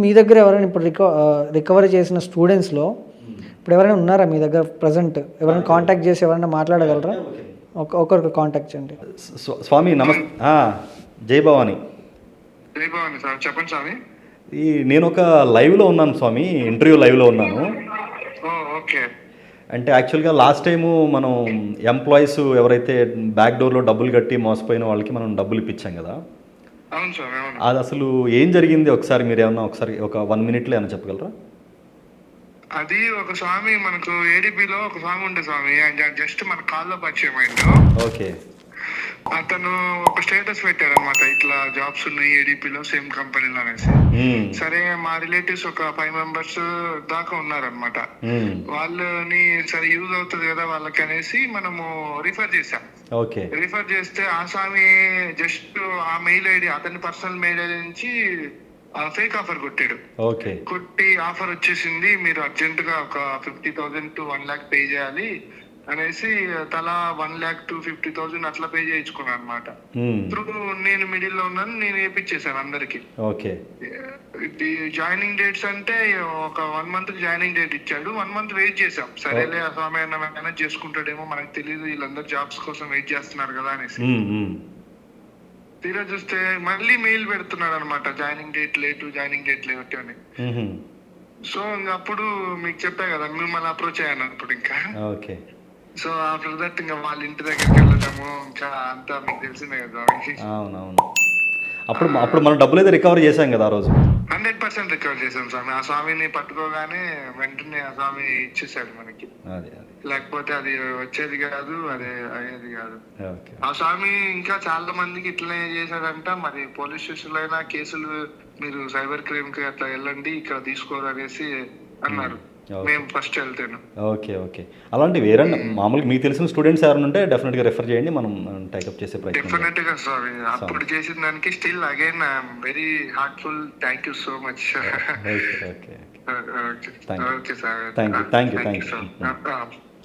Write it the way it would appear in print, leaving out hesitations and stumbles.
మీ దగ్గర ఎవరైనా ఇప్పుడు రికవరీ చేసిన స్టూడెంట్స్లో ఇప్పుడు ఎవరైనా ఉన్నారా మీ దగ్గర ప్రజెంట్? ఎవరైనా కాంటాక్ట్ చేసి ఎవరైనా మాట్లాడగలరా? ఒకరికి కాంటాక్ట్ చేయండి. స్వామి నమస్తే. జై భవాని. జై భవాని సార్, చెప్పండి స్వామి. నేను ఒక లైవ్లో ఉన్నాను స్వామి, ఇంటర్వ్యూ లైవ్లో ఉన్నాను. ఓకే. అంటే యాక్చువల్గా లాస్ట్ టైము మనం ఎంప్లాయీస్ ఎవరైతే బ్యాక్ డోర్లో డబ్బులు కట్టి మోసపోయిన వాళ్ళకి మనం డబ్బులు ఇప్పించాం కదా. అవును స్వామి, అవును. అది అసలు ఏం జరిగింది ఒకసారి మీరు ఏమన్నా ఒకసారి ఒక 1 minute ఏమైనా చెప్పగలరా? అది ఒక స్వామి మనకు ఏడీపీలో ఒక స్వామి ఉండే స్వామి, జస్ట్ మన కాల్లో పరిచయం అయిండు. ఓకే. అతను ఒక స్టేటస్ పెట్టారు అనమాట, ఇట్లా జాబ్స్ ఉన్నాయి ఏడీపీలో సేమ్ కంపెనీలో అనేసి. సరే మా రిలేటివ్స్ ఒక 5 members దాకా ఉన్నారనమాట. వాళ్ళని సరే యూజ్ అవుతుంది కదా వాళ్ళకి అనేసి మనము రిఫర్ చేసాం. ఓకే. రిఫర్ చేస్తే ఆ స్వామి జస్ట్ ఆ మెయిల్ ఐడి, అతని పర్సనల్ మెయిల్ ఐడి నుంచి ఫేక్ ఆఫర్ కొట్టాడు. ఓకే. కొట్టి ఆఫర్ వచ్చేసింది, మీరు అర్జెంట్ గా ఒక 50,000 to 1 lakh పే చేయాలి అనేసి తలా 1 lakh to 50,000 అట్లా పే చేయించుకున్నాను అనమాట. త్రూ నేను మిడిల్ లో ఉన్నాను, నేను వేయించేసాను అందరికి. ఓకే. జాయినింగ్ డేట్స్ అంటే ఒక 1 month జాయినింగ్ డేట్ ఇచ్చాడు. 1 month వెయిట్ చేసాం. సరేలే ఆ స్వామి మేనేజ్ చేసుకుంటాడేమో, మనకు తెలియదు వీళ్ళందరూ జాబ్స్ కోసం వెయిట్ చేస్తున్నారు కదా అనేసి. తీరా చూస్తే మళ్ళీ మెయిల్ పెడుతున్నాడు అనమాట, జాయినింగ్ డేట్ లేట్ అని. సో ఇంకా అప్పుడు మీకు చెప్పా కదా, మిమ్మల్ని అప్రోచ్ అయ్యాను అప్పుడు. ఇంకా ఓకే. సో ఆఫ్టర్ దట్ ఇంకా వాళ్ళ ఇంటి దగ్గరికి వెళ్ళడము ఇంకా అంతా మీకు తెలిసిందే కదా. అవునవును. అప్పుడు మనం డబ్బులు అయితే రికవర్ చేశాం కదా ఆ రోజు. 100% రికవర్ చేశాం స్వామి. ఆ స్వామిని పట్టుకోగానే వెంటనే ఆ స్వామి ఇచ్చేసాడు మనకి. లేకపోతే అది వచ్చేది కాదు, అదే అయ్యేది కాదు. ఆ స్వామి ఇంకా చాలా మందికి ఇట్లనే చేశాడంట. మరి పోలీస్ స్టేషన్ లో అయినా కేసులు మీరు సైబర్ క్రైమ్ కి అట్లా వెళ్ళండి, ఇక్కడ తీసుకోరు అనేసి అన్నారు. మేము ఫస్ట్ వెళ్తాను. ఓకే. ఓకే. అలాంటి వేరే మామూలుగా మీకు తెలిసిన స్టూడెంట్స్ ఎవరైనా ఉంటే డెఫినెట్ గా రెఫర్ చేయండి, మనం టేకప్ చేసే ప్రయత్నం. డెఫినెట్ గా సారీ, అప్పుడు చేసిన దానికి still again I'm very heartful. Thank you so much. Okay. Okay sir, thank you.